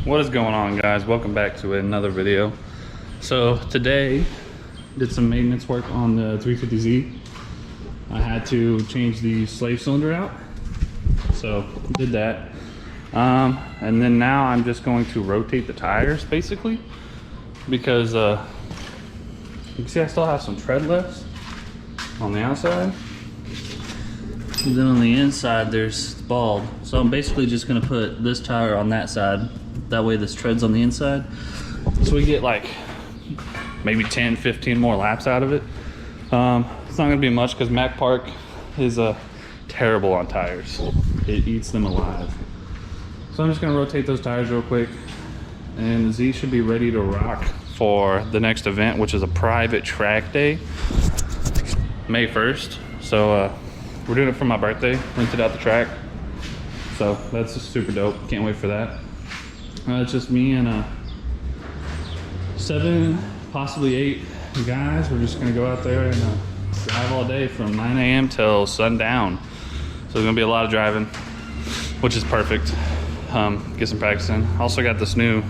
What is going on, guys? Welcome back to another video. So today did some maintenance work on the 350Z. I had to change the slave cylinder out, so did that. And then now I'm just going to rotate the tires basically, because you can see I still have some tread left on the outside. And then on the inside there's bald. So I'm basically just gonna put this tire on that side. That way this tread's on the inside. So we get like maybe 10, 15 more laps out of it. It's not gonna be much because Mac Park is terrible on tires. It eats them alive. So I'm just gonna rotate those tires real quick. And the Z should be ready to rock for the next event, which is a private track day, May 1st. So we're doing it for my birthday, rented out the track. So that's just super dope, can't wait for that. It's just me and 7, possibly 8 guys. We're just gonna go out there and drive all day from 9 a.m. till sundown. So there's gonna be a lot of driving, which is perfect. Get some practice in. Also got this new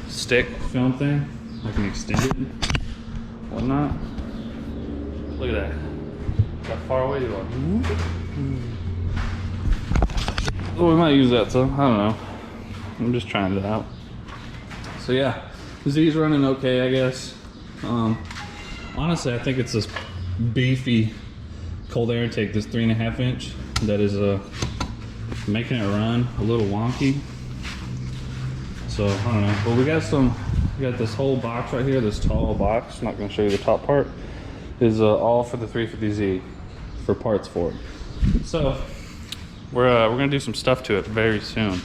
stick film thing. I can extend it, whatnot. Look at that. How far away you are. Oh, we might use that, so I don't know. I'm just trying it out. So yeah, Z's running okay, I guess. Honestly, I think it's this beefy cold air intake, this 3.5 inch, that is making it run a little wonky. So I don't know, but we got this whole box right here, this tall box. I'm not gonna show you the top part. Is all for the 350Z, for parts for it. So we're gonna do some stuff to it very soon.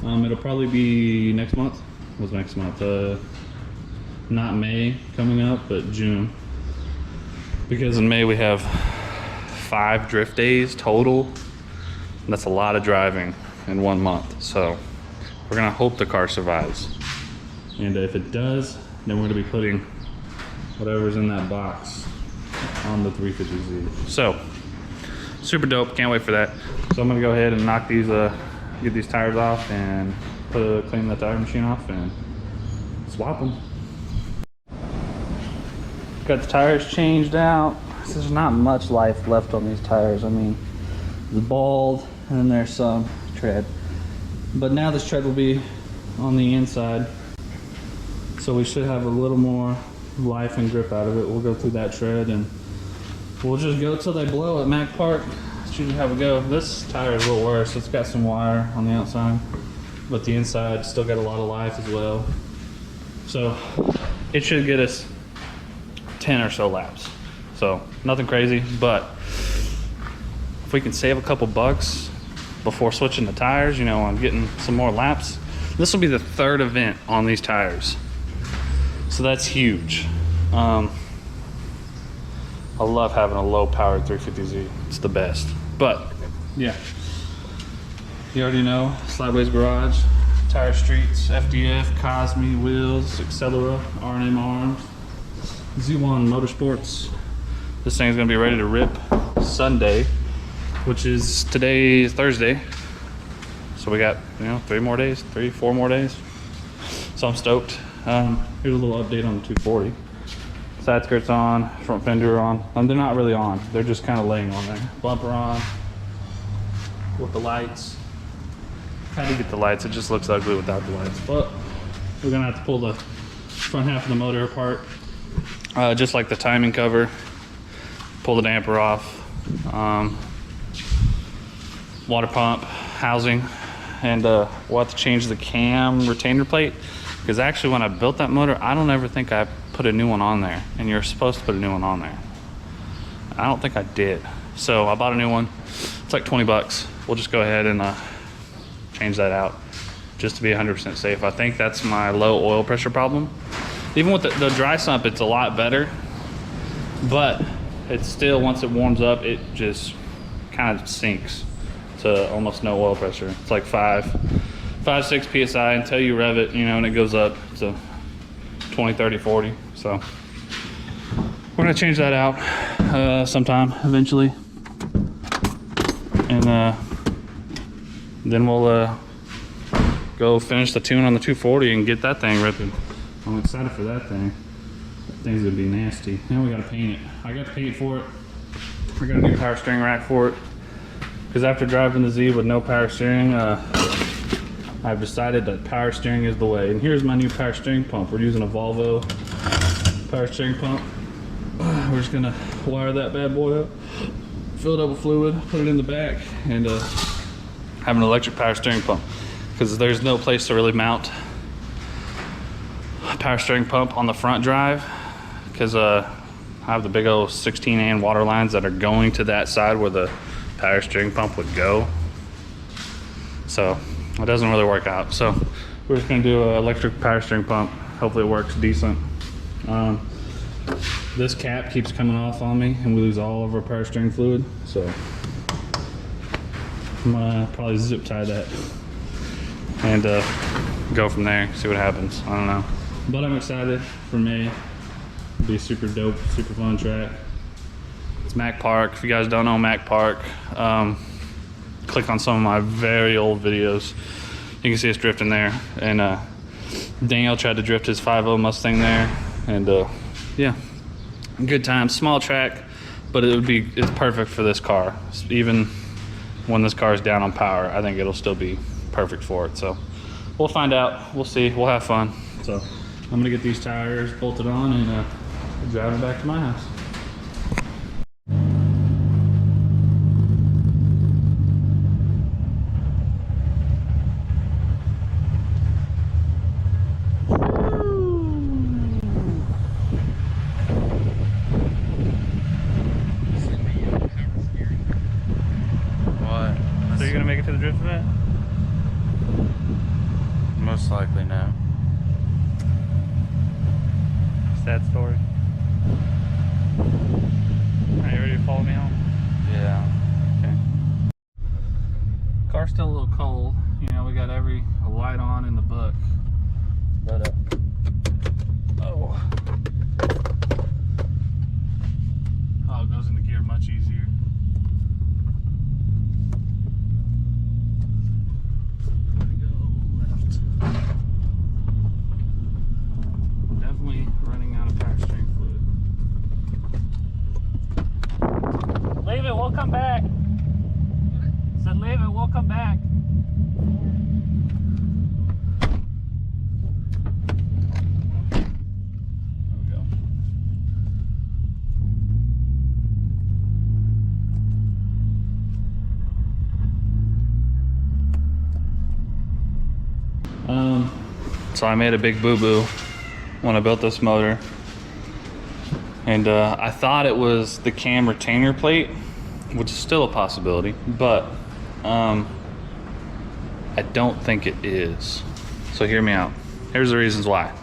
It'll probably be next month. What's next month? Not May coming up, but June. Because in May we have 5 drift days total. And that's a lot of driving in 1 month. So we're gonna hope the car survives. And if it does, then we're gonna be putting whatever's in that box on the 350Z. So super dope, can't wait for that. So I'm gonna go ahead and knock these, get these tires off and clean the tire machine off and swap them. Got the tires changed out. There's not much life left on these tires. I mean, the bald and then there's some tread. But now this tread will be on the inside. So we should have a little more life and grip out of it. We'll go through that tread and we'll just go till they blow at Mac Park. That's usually how we go. This tire is a little worse. It's got some wire on the outside, but the inside still got a lot of life as well. So it should get us 10 or so laps. So nothing crazy, but if we can save a couple bucks before switching the tires, you know, on getting some more laps, this will be the 3rd event on these tires. So that's huge. I love having a low powered 350Z. It's the best. But yeah, you already know, Slideways Garage, Tire Streets, FDF, Cosme Wheels, Accelera, R&M Arms, Z1 Motorsports. This thing's gonna be ready to rip Sunday, which is today, Thursday. So we got, you know, 4 more days. So I'm stoked. Here's a little update on the 240. Side skirts on, front fender on. They're not really on. They're just kind of laying on there. Bumper on with the lights. Had to get the lights. It just looks ugly without the lights. But we're gonna have to pull the front half of the motor apart, just like the timing cover. Pull the damper off. Water pump housing, and we'll have to change the cam retainer plate. Because actually when I built that motor, I don't ever think I put a new one on there, and you're supposed to put a new one on there. I don't think I did. So I bought a new one. It's like 20 bucks. We'll just go ahead and change that out just to be 100% safe. I think that's my low oil pressure problem. Even with the dry sump, it's a lot better, but it's still, once it warms up, it just kind of sinks to almost no oil pressure. It's like 6 PSI until you rev it, you know, and it goes up to 20, 30, 40. So we're gonna change that out sometime eventually. And then we'll go finish the tune on the 240 and get that thing ripping. I'm excited for that thing. That thing's gonna be nasty. Now we gotta paint it. I got the paint for it. I got a new power steering rack for it. Because after driving the Z with no power steering, I've decided that power steering is the way. And here's my new power steering pump. We're using a Volvo power steering pump. We're just gonna wire that bad boy up, fill it up with fluid, put it in the back, and have an electric power steering pump. Because there's no place to really mount a power steering pump on the front drive. Because I have the big old 16 water lines that are going to that side where the power steering pump would go. So it doesn't really work out. So we're just gonna do an electric power steering pump. Hopefully it works decent. This cap keeps coming off on me and we lose all of our power steering fluid. So I'm gonna probably zip tie that and go from there, see what happens. I don't know. But I'm excited for May. It'll be super dope, super fun track. It's Mac Park. If you guys don't know Mac Park, click on some of my very old videos. You can see us drifting there. And Daniel tried to drift his 5.0 Mustang there. And yeah, good time. Small track, but it's perfect for this car. Even when this car is down on power, I think it'll still be perfect for it. So we'll find out. We'll see. We'll have fun. So I'm gonna get these tires bolted on and drive it back to my house. So you're gonna make it to the drift event? Most likely no. Sad story. Are you ready to follow me home? Yeah. Okay. Car's still a little cold. You know, we got every light on in the book. But oh, it goes into gear much easier. Definitely running out of power steering fluid. Leave it, we'll come back. Said leave it, we'll come back. There we go. So I made a big boo-boo when I built this motor, and I thought it was the cam retainer plate, which is still a possibility, but I don't think it is. So hear me out. Here's the reasons why.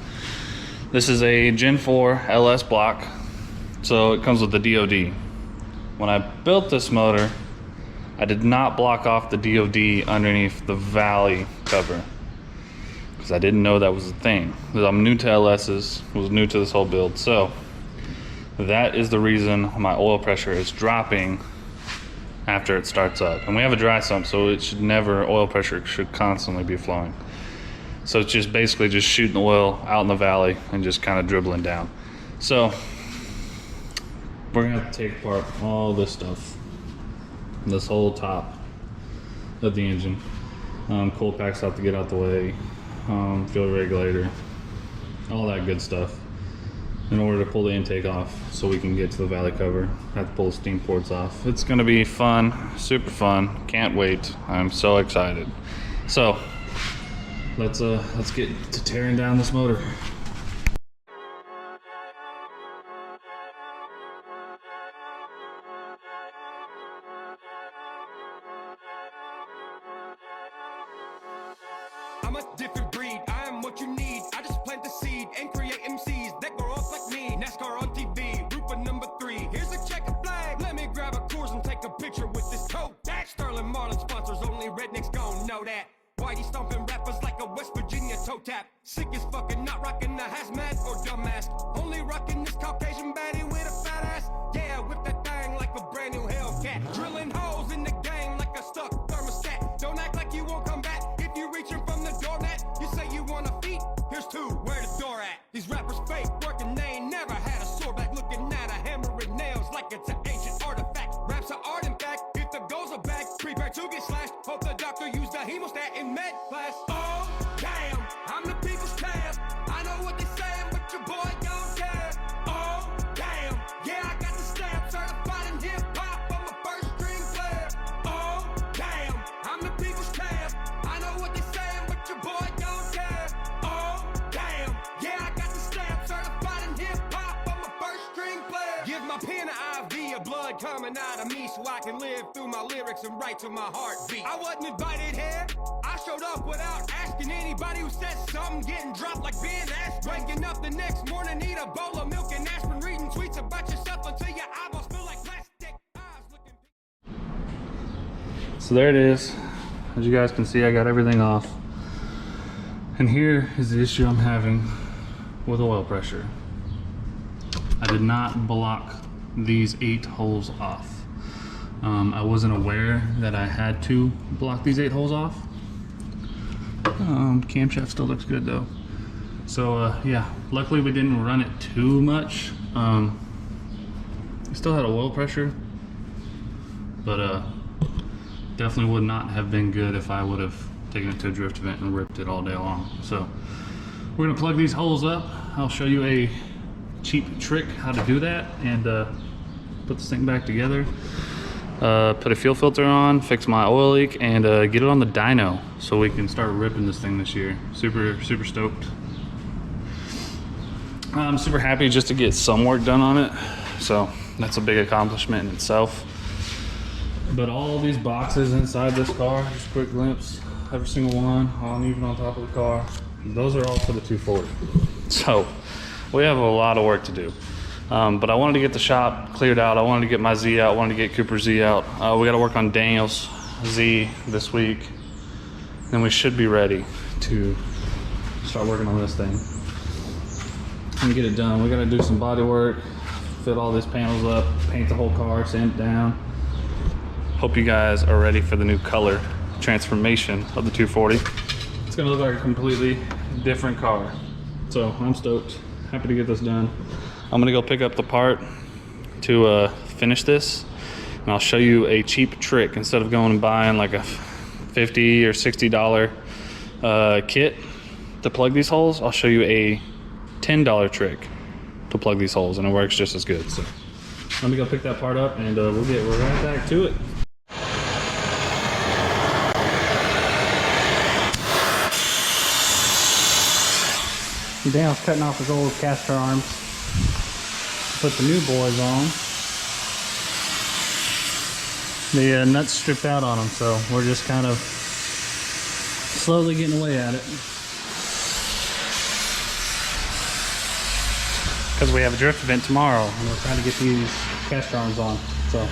This is a Gen 4 LS block, so it comes with the DOD. When I built this motor, I did not block off the DOD underneath the valley cover, because I didn't know that was a thing. I'm new to LS's, was new to this whole build. So that is the reason my oil pressure is dropping after it starts up. And we have a dry sump, so it should never, oil pressure should constantly be flowing. So it's just basically just shooting oil out in the valley and just kind of dribbling down. So we're gonna have to take apart all this stuff, this whole top of the engine. Cold packs have to get out the way. Fuel regulator, all that good stuff, in order to pull the intake off so we can get to the valley cover. Have to pull the steam ports off. It's gonna be fun, super fun. Can't wait. I'm so excited. So let's get to tearing down this motor. I'm a different breed, I am what you need. I just plant the seed and create MCs that grow up like me. NASCAR on TV, Rupa number 3. Here's a checkered flag. Let me grab a course and take a picture with this toe. That Sterling Marlin sponsors, only rednecks gon' know that. Whitey stomping rappers like a West Virginia toe tap. Sick as fucking, not rocking the hazmat or dumbass. Only rocking this Caucasian baddie with a fat ass. Yeah, whip that thing like a brand new Hellcat. Drilling holes in the game like a stuck thermostat. Don't act like you won't come back if you reaching from the door now. fake working, they ain't never had a sore back. Looking at a hammer and nails like it's an ancient artifact. Raps are art, in fact. If the goals are back, prepare to get slashed. Hope the doctor used the hemostat in med class. Oh, damn, I'm the people's champ. I know what they saying, but your boy don't care. Oh, damn, yeah, I got the stamp. Certified in hip hop, I'm a first string player. Oh, damn, I'm the people's champ. I know what they saying, but your boy don't care. Oh, damn, yeah, I got the stamp. Certified in hip hop, I'm a first string player. Give my pen an IV of blood coming out of me so I can live through my lyrics and write to my heartbeat. I wasn't invited here. I showed up without asking anybody who said something, getting dropped like being asked. Waking up the next morning, eat a bowl of milk and aspirin, reading tweets about yourself until your eyeballs feel like plastic. Eyes looking. So there it is. As you guys can see, I got everything off. And here is the issue I'm having with oil pressure. I did not block these 8 holes off. I wasn't aware that I had to block these 8 holes off. Camshaft still looks good though. So yeah, luckily we didn't run it too much. It still had oil pressure, but definitely would not have been good if I would have taken it to a drift event and ripped it all day long. So we're gonna plug these holes up. I'll show you a cheap trick how to do that and put this thing back together. Put a fuel filter on, fix my oil leak, and get it on the dyno so we can start ripping this thing this year. Super stoked. I'm super happy just to get some work done on it. So that's a big accomplishment in itself. But all these boxes inside this car, just a quick glimpse, every single one, on even on top of the car, those are all for the 240. So we have a lot of work to do. But I wanted to get the shop cleared out. I wanted to get my Z out. I wanted to get Cooper Z out. We got to work on Daniel's Z this week. Then we should be ready to start working on this thing and get it done. We got to do some body work, fit all these panels up, paint the whole car, sand it down. Hope you guys are ready for the new color transformation of the 240. It's going to look like a completely different car. So I'm stoked. Happy to get this done. I'm gonna go pick up the part to finish this, and I'll show you a cheap trick. Instead of going and buying like a $50 or $60 kit to plug these holes, I'll show you a $10 trick to plug these holes, and it works just as good. So let me go pick that part up, and we're right back to it. Daniel's cutting off his old caster arms. Put the new boys on. The nuts stripped out on them, so we're just kind of slowly getting away at it. Because we have a drift event tomorrow, and we're trying to get these caster arms on. So,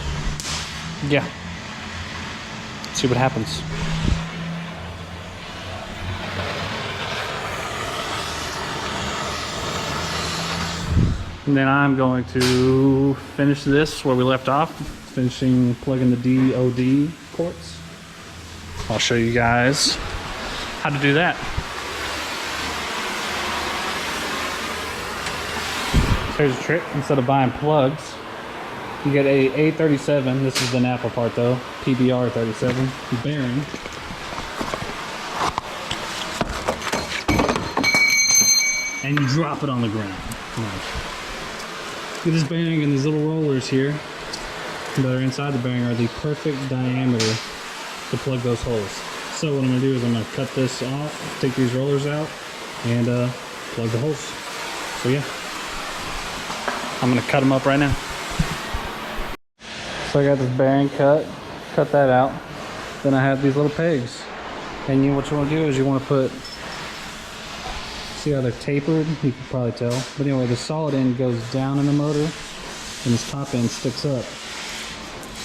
yeah. See what happens. And then I'm going to finish this where we left off, finishing plugging the DOD ports. I'll show you guys how to do that. Here's a trick. Instead of buying plugs, you get a A37, this is the Napa part though, PBR 37 bearing. And you drop it on the ground. Get this bearing, and these little rollers here that are inside the bearing are the perfect diameter to plug those holes. So what I'm going to do is I'm going to cut this off, take these rollers out, and plug the holes. So yeah, I'm going to cut them up right now. So I got this bearing cut that out. Then I have these little pegs. And what you want to do is you want to put, see how they're tapered? You can probably tell. But anyway, the solid end goes down in the motor, and this top end sticks up.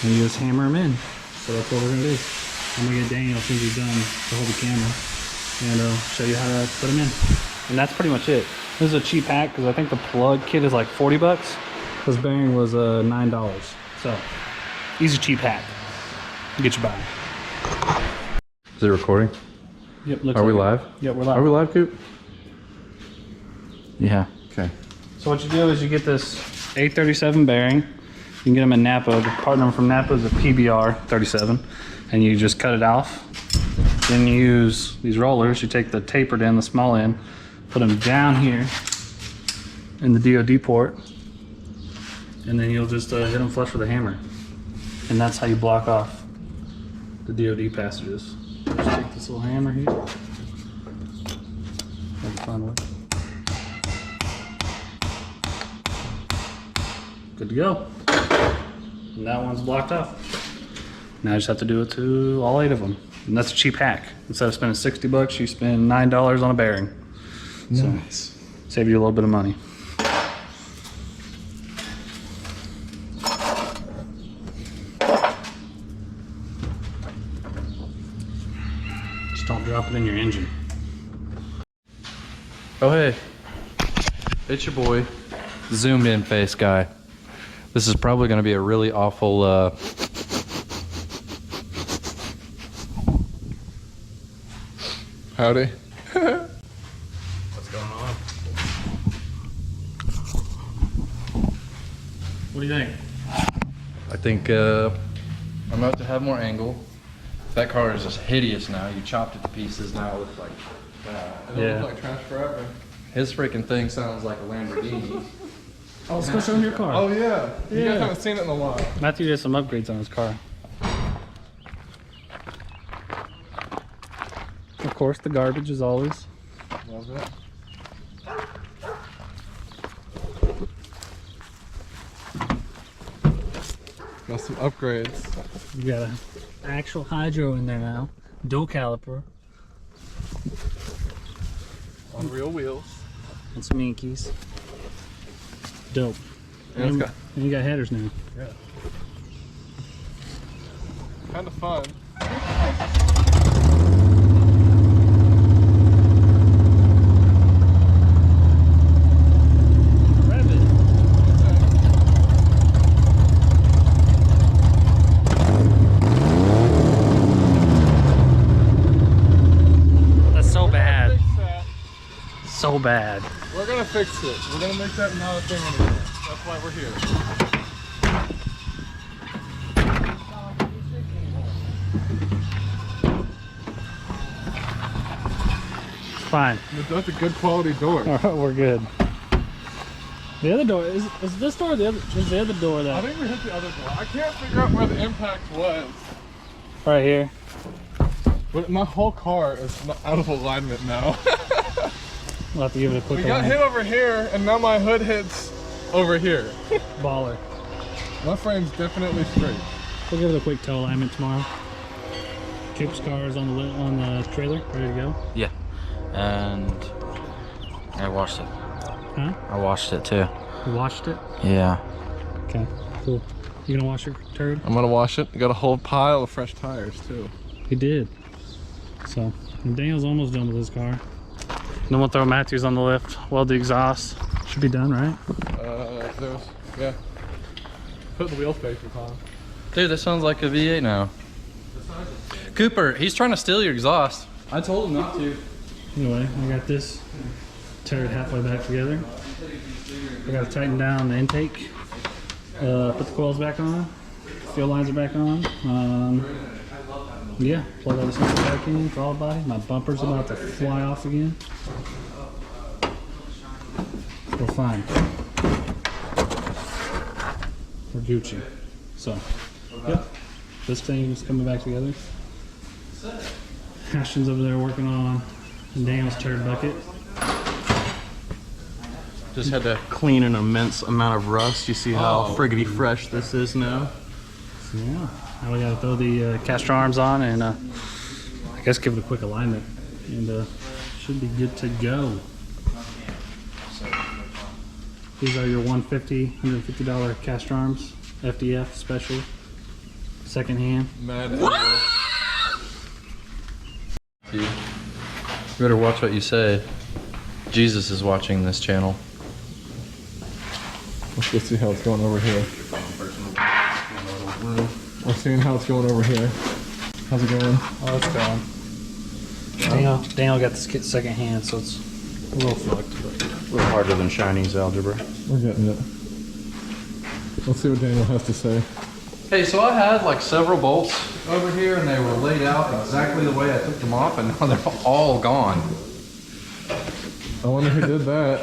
And you just hammer them in. So that's what we're gonna do. I'm gonna get Daniel as soon as he's done to hold the camera, and show you how to put them in. And that's pretty much it. This is a cheap hack because I think the plug kit is like 40 bucks. This bearing was $9. So easy cheap hack. Get you by. Is it recording? Yep. Are we live? Yep, we're live. Are we live, Coop? Yeah. Okay. So what you do is you get this 837 bearing. You can get them in Napa. The part number from Napa is a PBR 37, and you just cut it off. Then you use these rollers. You take the tapered end, the small end, put them down here in the DOD port, and then you'll just hit them flush with a hammer. And that's how you block off the DOD passages. Just take this little hammer here. Have fun with it. Good to go. And that one's blocked off. Now I just have to do it to all 8 of them. And that's a cheap hack. Instead of spending $60, you spend $9 on a bearing. Nice. So, save you a little bit of money. Just don't drop it in your engine. Oh, hey. It's your boy, zoomed in face guy. This is probably going to be a really awful, Howdy. What's going on? What do you think? I think I'm about to have more angle. That car is just hideous now. You chopped it to pieces. Now it looks like Yeah. Like trash forever. his freaking thing sounds like a Lamborghini. Oh, let's go show him your car. Oh yeah. You Yeah. guys haven't seen it in a while. Matthew did some upgrades on his car. Of course, the garbage as always. Love it. Got some upgrades. You got an actual hydro in there now. Dual caliper On real wheels. and some Yankees. Dope. Yeah, it's got And you got headers now. kind of fun. Rev it. That's so bad. Fix that. So bad. We're gonna fix it. We're gonna make that not a thing anymore. That's why we're here. Fine. That's a good quality door. All right, we're good. The other door is this door. Or the other is the other door I that think we hit the other door. I can't figure out where the impact was. right here. But my whole car is out of alignment now. We'll have to give it a quick We got align. hit over here, and now my hood hits over here. Baller. My frame's definitely straight. We'll give it a quick toe alignment tomorrow. Chip's car is on the trailer, ready to go. Yeah. And I washed it. Huh? I washed it too. You washed it? Yeah. Okay, cool. You gonna wash your turd? I'm gonna wash it. Got a whole pile of fresh tires too. He did. So, and Daniel's almost done with his car. Then we'll throw Matthews on the lift, weld the exhaust. Should be done, right? Yeah. Put the wheel spacers on. Dude, this sounds like a V8 now. Cooper, he's trying to steal your exhaust. I told him not to. Anyway, I got this turd halfway back together. I gotta tighten down the intake. Put the coils back on. Fuel lines are back on. Yeah, plug all the stuff back in, throttle body. My bumper's about to fly off again. We're fine. We're Gucci. So, yep. This thing's coming back together. Ashton's over there working on Daniel's turd bucket. Just had to. Clean an immense amount of rust. You see how friggity fresh this is now? So, yeah. Now we gotta throw the cast arms on and I guess give it a quick alignment. And should be good to go. These are your $150 cast arms, FDF special, second hand. Mad. You better watch what you say. Jesus is watching this channel. Let's go see how it's going over here. We're seeing how it's going over here. How's it going? Oh, it's going. Daniel got this kit second hand, so it's A little fucked, but A little harder than Chinese algebra. we're getting it. Let's see what Daniel has to say. Hey, so I had like several bolts over here and they were laid out exactly the way I took them off and now they're all gone. I wonder who did that.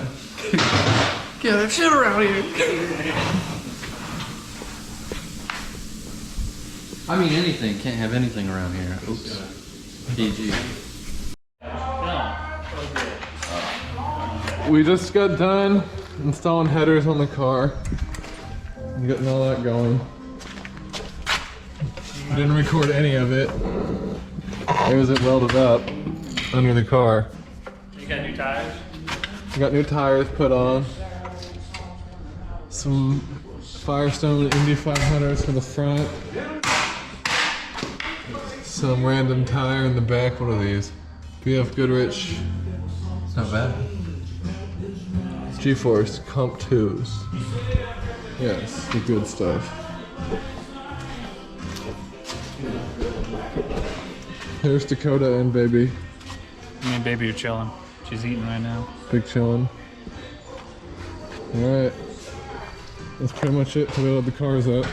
Get that shit around here. I mean anything, can't have anything around here. Oops. PG. We just got done installing headers on the car. And getting all that going. Didn't record any of it. There's it welded up under the car. You got new tires? We got new tires put on. Some Firestone Indy 500s for the front. Some random tire in the back. What are these? BF Goodrich It's not bad. G-Force Comp 2s. Yes, the good stuff. Here's Dakota and baby. Me and baby are chilling. She's eating right now. Big chillin'. Alright. That's pretty much it till we load the cars up.